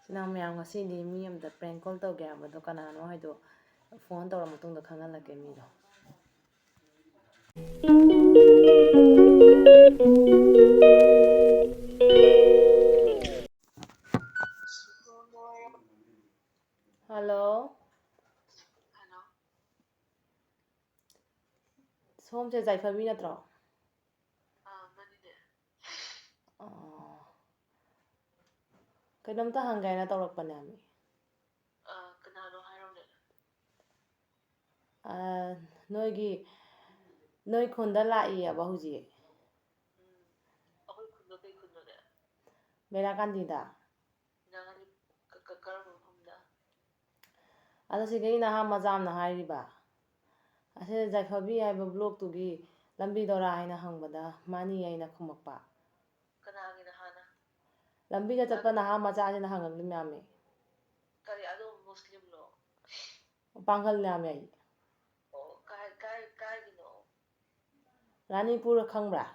ꯁꯤꯅ ꯃꯌꯥꯝ ꯉꯁꯤꯗꯤ ꯃꯤ ꯑꯃꯗ ꯄ꯭ꯔꯦꯡ ꯀꯣꯜ ꯇꯧꯒꯦ ꯍꯥꯏꯕꯗꯣ ꯀꯅꯥꯅꯣ ꯍꯥꯏꯗꯣ ꯐꯣꯟ ꯇꯧꯔ ꯃꯇꯨꯡꯗ ꯈꯪꯍꯜꯂꯛꯀꯦ ꯃꯤꯗꯣ. Hello. ꯁꯣꯝꯁꯦ ꯖꯥꯏꯐꯕꯤ ꯅꯠꯇ꯭ꯔꯣ? ꯃꯥꯅꯤꯅꯦ. ꯀꯩꯅꯣꯝꯇ ꯍꯪꯒꯦꯅ ꯇꯧꯔꯛꯄꯅꯦ. ꯀꯅꯥꯅꯣ ꯍꯥꯏꯔꯣꯅꯦ. ꯅꯣꯏ ꯈꯨꯟꯗ ꯂꯥꯛꯏꯌꯦꯕ ꯍꯧꯖꯤꯛ. ꯑꯩꯈꯣꯏ ꯈꯨꯟꯗꯣ ꯀꯩ ꯈꯨꯟꯅꯣꯅꯦ? ꯕꯦꯔꯥꯀꯥꯟꯗꯤꯗ. ꯀꯔꯝꯕ ꯃꯐꯝꯗ? ꯑꯗꯣ ꯁꯤꯗꯩ ꯅꯍꯥ ꯃꯆꯥ ꯑꯃꯅ ꯍꯥꯏꯔꯤꯕ. ꯑꯁꯤꯗ ꯖꯥꯏꯐꯕꯤ ꯍꯥꯏꯕ ꯕ꯭ꯂꯣꯛꯇꯨꯒꯤ ꯂꯝꯕꯤꯗꯣꯔꯥ ꯍꯥꯏꯅ ꯍꯪꯕꯗ ꯃꯥꯅꯤ ꯑꯩꯅ ꯈꯨꯝꯃꯛꯄ. ꯀꯅꯥꯒꯤ ꯅꯍꯥꯅ? ꯂꯝꯕꯤꯗ ꯆꯠꯄ ꯅꯍꯥ ꯃꯆꯥꯁꯤꯅ ꯍꯪꯉꯛꯂꯤ ꯃꯌꯥꯝꯃꯦ. ꯀꯔꯤ ꯑꯗꯣ ꯃꯨꯁꯂꯤꯝꯂꯣ? ꯄꯥꯡꯒꯜ ꯌꯥꯝꯃꯦ. ꯑꯣ ꯀꯥꯏꯒꯤꯅꯣ? ꯔꯥꯅꯤꯄꯨꯔ ꯈꯪꯕ꯭ꯔꯥ?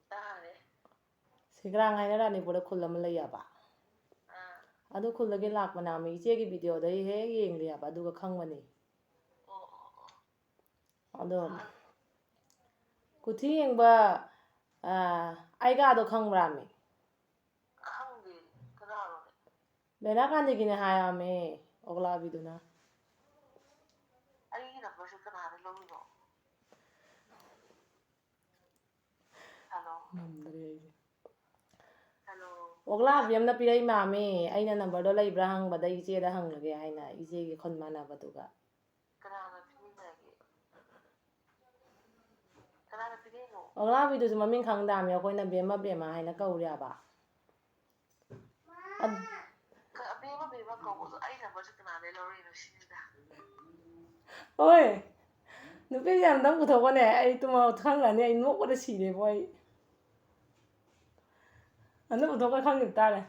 ꯇꯥꯔꯦ. ꯁꯤꯒ꯭ꯔꯥꯡ ꯍꯥꯏꯅ ꯔꯥꯅꯤꯄꯨꯔꯗ ꯈꯨꯜ ꯑꯃ ꯂꯩꯌꯦꯕ. ꯑꯗꯨ ꯈꯨꯜꯗꯒꯤ ꯂꯥꯛꯄꯅꯦꯃꯤ ꯏꯆꯦꯒꯤ ꯚꯤꯗꯤꯑꯣꯗꯒꯤ ꯍꯦꯛ ꯌꯦꯡꯂꯦꯕ ꯑꯗꯨꯒ ꯈꯪꯕꯅꯤ. ꯑꯗꯣ ꯀꯨꯊꯤ ꯌꯦꯡꯕ ꯑꯩꯒꯥꯗꯣ ꯈꯪꯕ꯭ꯔꯥꯃꯤ? ꯈꯪꯗꯦ ꯀꯅꯥꯅꯣꯅꯦ? ꯕꯦꯔꯥꯀꯥꯟꯗꯒꯤꯅꯦ ꯍꯥꯏꯔꯝꯃꯦ ꯑꯣꯛꯂꯥꯕꯤꯗꯨꯅ. ꯑꯩꯒꯤ ꯅꯝꯕꯔꯁꯦ ꯀꯅꯥꯗ ꯂꯧꯔꯤꯅꯣ? ꯍꯜꯂꯣ. ꯍꯜꯂꯣ. ꯑꯣꯛꯂꯥꯕꯤ ꯑꯃꯅ ꯄꯤꯔꯛꯏ ꯃꯥꯝꯃꯤ. ꯑꯩꯅ ꯅꯝꯕꯔꯗꯣ ꯂꯩꯕ꯭ꯔꯥ ꯍꯪꯕꯗ ꯏꯆꯦꯗ ꯍꯪꯉꯒꯦ ꯍꯥꯏꯅ ꯏꯆꯦꯒꯤ ꯈꯨꯟ ꯃꯥꯟꯅꯕꯗꯨꯒ. ꯀꯅꯥꯅ ꯄꯤꯃꯤꯟꯅꯒꯦ? ꯀꯅꯥꯅ ꯄꯤꯔꯛꯏꯅꯣ? ꯑꯣꯛꯂꯥꯕꯤꯗꯨꯁꯨ ꯃꯃꯤꯡ ꯈꯪꯗꯥꯃꯤ ꯑꯩꯈꯣꯏꯅ ꯕꯦꯝꯃ ꯍꯥꯏꯅ ꯀꯧꯔꯦꯕ. ꯕꯦꯝꯃ ꯀꯧꯕꯗꯣ ꯑꯩ ꯅꯝꯕꯔꯁꯦ ꯀꯅꯥꯗꯩ ꯂꯧꯔꯛꯏꯅꯣ ꯁꯤꯅꯤꯗ. ꯍꯣꯏ ꯅꯨꯄꯤꯁꯦ ꯑꯝꯇꯪ ꯄꯨꯊꯣꯛꯄꯅꯦ ꯑꯩ ꯇꯨꯝꯃ ꯈꯪꯉꯅꯤ ꯑꯩ ꯅꯣꯛꯄꯗ ꯁꯤꯔꯦꯕꯣ ꯑꯩ. ꯑꯝꯇ ꯄꯨꯊꯣꯛꯈ꯭ꯔ ꯈꯪꯈꯤꯕ ꯇꯥꯔꯦ.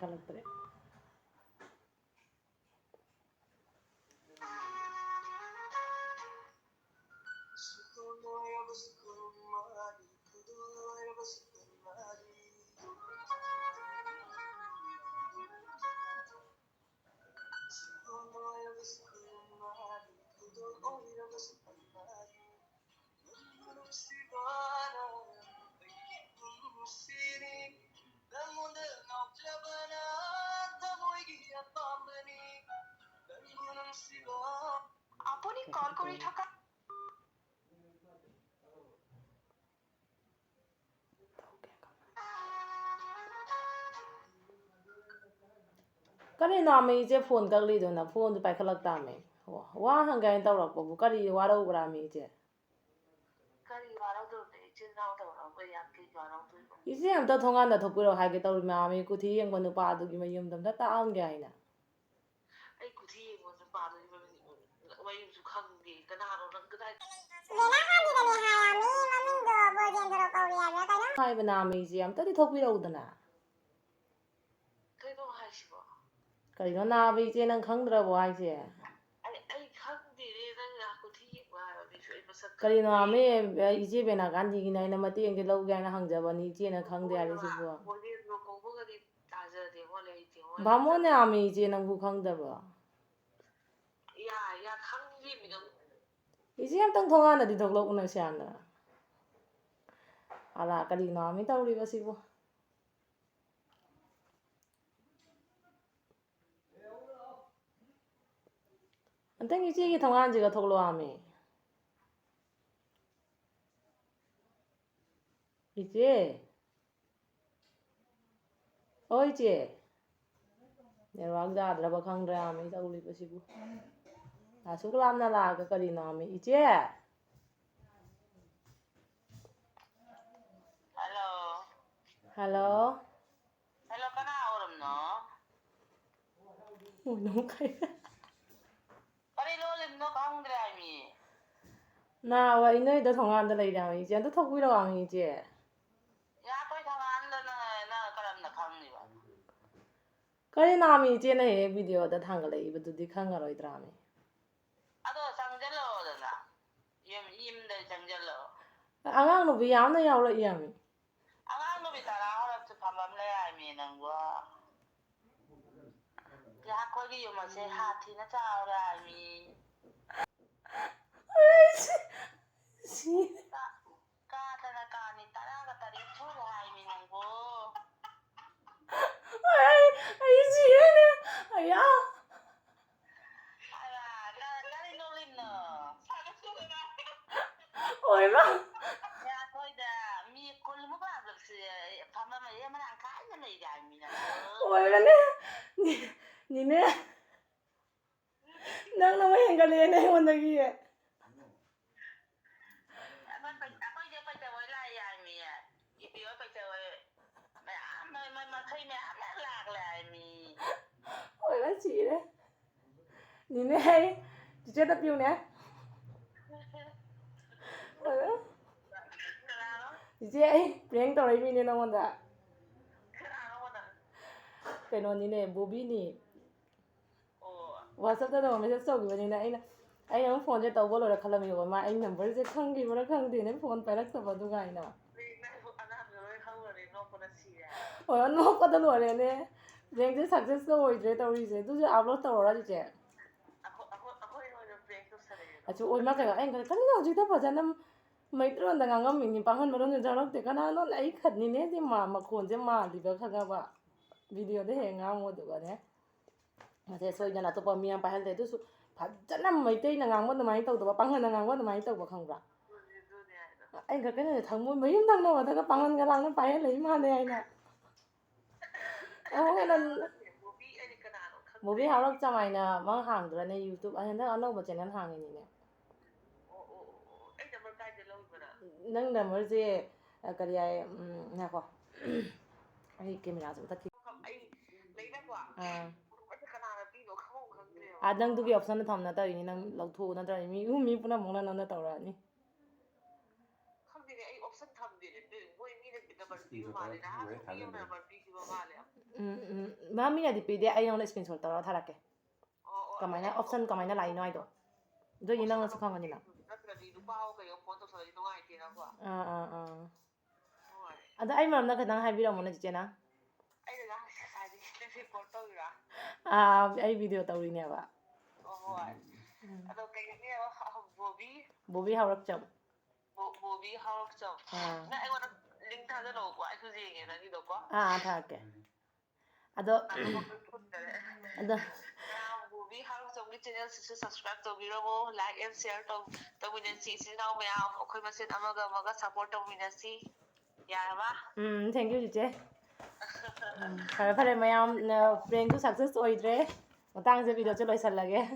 ꯈꯜꯂꯛꯇ꯭ꯔꯦ. আপুনি কল কৰি থকা ꯀꯔꯤꯅꯣꯃꯤ ꯏꯆꯦ ꯐꯣꯟ ꯀꯛꯂꯤꯗꯨꯅ ꯐꯣꯟꯗꯨ ꯄꯥꯏꯈꯠꯂꯛꯇꯥꯃꯤ. ꯋꯥ ꯍꯪꯒꯦꯅ ꯇꯧꯔꯛꯄꯕꯨ ꯀꯔꯤ ꯋꯥꯔꯧꯕ꯭ꯔꯥꯃꯤ ꯏꯆꯦ? ꯀꯔꯤ ꯋꯥꯔꯧꯗꯧꯅꯣ? ꯏꯆꯤꯜ ꯏꯅꯥꯎ ꯇꯧꯔꯒ ꯌꯥꯝ ꯀꯩ ꯋꯥꯔꯧꯗꯣꯏꯅꯣ? ꯏꯆꯦ ꯑꯝꯇ ꯊꯣꯡꯒꯥꯟꯗ ꯊꯣꯛꯄꯤꯔꯛꯑꯣ ꯍꯥꯏꯒꯦ ꯇꯧꯔꯤ ꯃꯥꯝꯃꯤ ꯀꯨꯊꯤ ꯌꯦꯡꯕ ꯅꯨꯄꯥꯗꯨꯒꯤ ꯃꯌꯨꯝꯗꯣ ꯑꯝꯇ ꯇꯥꯛꯑꯝꯒꯦ ꯍꯥꯏꯅ. ꯑꯩ ꯀꯨꯊꯤ ꯌꯦꯡꯕ ꯅꯨꯄꯥꯗꯨꯒꯤ ꯃꯌꯨꯝꯁꯨ ꯈꯪꯗꯦ. ꯀꯅꯥꯅꯣ ꯅꯪ ꯀꯗꯥꯏ? ꯍꯥꯏꯕꯅꯥꯃꯤ ꯏꯆꯦ ꯑꯝꯇꯗꯤ ꯊꯣꯛꯄꯤꯔꯛꯎꯗꯅ. ꯀꯩꯅꯣ ꯍꯥꯏꯁꯤꯕꯣ? ꯀꯔꯤꯅꯣ ꯅꯥꯕ ꯏꯆꯦ ꯅꯪ ꯈꯪꯗ꯭ꯔꯕꯣ ꯍꯥꯏꯁꯦ? ꯑꯩ ꯈꯪꯗꯦꯅꯦ ꯅꯪꯅ ꯀꯨꯊꯤ ꯌꯦꯡꯕ ꯍꯥꯏꯕ ꯃꯤꯁꯨ ꯑꯩ ꯃꯁꯛ ꯈꯪꯗꯦ. ꯀꯔꯤꯅꯣꯃꯤ ꯏꯆꯦ ꯕꯦꯅꯥꯀꯥꯟꯇꯤꯒꯤꯅ ꯑꯩꯅ ꯃꯇꯦꯡꯗꯤ ꯂꯧꯒꯦ ꯍꯥꯏꯅ ꯍꯪꯖꯕꯅꯤ ꯏꯆꯦꯅ ꯈꯪꯗꯦ ꯍꯥꯏꯔꯤꯁꯤꯕꯣ. ꯀꯧꯕꯒꯗꯤ ꯇꯥꯖꯗꯦꯉꯣ ꯂꯩꯇꯦꯉꯣ. ꯕꯥꯃꯣꯟꯅꯦꯃꯤ ꯏꯆꯦ ꯅꯪꯕꯨ ꯈꯪꯗꯕ꯭ꯔꯣ? ꯈꯪꯗꯦꯃꯤ ꯅꯪ. ꯏꯆꯦ ꯑꯝꯇꯪ ꯊꯣꯡꯒꯥꯟꯗꯗꯤ ꯊꯣꯛꯂꯛꯎꯅꯦ ꯁ꯭ꯌꯥꯝꯅ. ꯀꯔꯤꯅꯣꯃꯤ ꯇꯧꯔꯤꯕꯁꯤꯕꯨ. ꯑꯝꯇꯪ ꯏꯆꯦꯒꯤ ꯊꯣꯡꯒꯥꯟꯁꯤꯒ ꯊꯣꯛꯂꯛꯑꯣꯃꯤ. 이제 이제 내가 들어봐 강드라마 이제 우리 보시고 아 소글람나 라가 거리 나오면 이제 Hello. hello Hello ka na oram no? 너무 카이 Pari lolim no kang drami. 나 와 이너이도 동안도 레이랑 이제 또 턱 위로 가면 이제 Ya koi thang an na karam na kang ni ba. 거리 나오면 이제는 해 비디오도 당글래 이것도 칸가로 있더라며 Ado changjalo da na. Yim da changjalo. 안강도 왜 아무나 야올라 이야미 Ang no bitara harap tu pamam le ai mi nang wa. Ya koi gi yuma se hathi na chao ra ai mi. 씨 Ka ta na ka ni tara ka tari chu ra ai mi nang bo. 아이 지혜네 아야 Ala ka ri lolim no. Sa ka chu na. 얼마 Ya koi da mi kul mo ba ba se pamam ye ma nang ka na le ai mi nang bo. 얼마네 니네 난 너무 행갈리네 원덕이 Ako giờ phải chơi lại ai mi à? Ibi phải chơi mà khi mẹ lạc lại mi. 얼마 지혜네 니네 진짜 다 비우네 이제 브랭 떨어지네 나온다 그노니네 보비니 WhatsApp 다 메시지 써기버니네 아이는 폰에 떠보러라 칼라미고 마 아이 넘버를 칸기버라 칸디네 폰 빠락서봐 누가 아이나 너 거다 노래네 브랭 success 오이드레 떠리세 두저 업로드 떠라 이제 아주 얼마 전에 아이 그래 칼리나 지다 봐잖아 마이트론다 강감미니 방한 머론을 저럭대 가나노 나이 칸니네 디마 마콘제 마리베 카가바 비디오데 행아모도가네 맞아 소이잖아 또 보면 봐할 때도 봤잖아 마이테이나 강모도 많이 떠도 방한 강모도 많이 떠고 강가 아이 그거는 당무 매일 당나 와다가 방한 가랑은 봐야 레이마네 아이나 아는 모비 하러 자마이나 망 항드라네 유튜브 아닌데 안나고 채널 항이니네 nâng là mới gì cái này nè cô ai cái mình làm gì ta kì nâng tụi cái option nó thầm nó tới như nâng lọc thu nó tới mi mi bữa nào mong nó tới rồi nè mà mình là đi bây giờ ai nói screenshot tới rồi thà cái cái này option cái này lại nói đó rồi như nâng nó sẽ không cái gì nào ada ai maramna kadang haibiramo na chena ai video tawrine ba bobi hawrak cham na ai wona link tha da lo ko ai su ji nge na ni do ko tha ke ado bobi hawrak cham ni channel su subscribe to biro mo like and share to win si now me akhoi ma sen amaga support to win si ya ba thank you chị phải phải mà em prank success oidre matang se video cho loisalage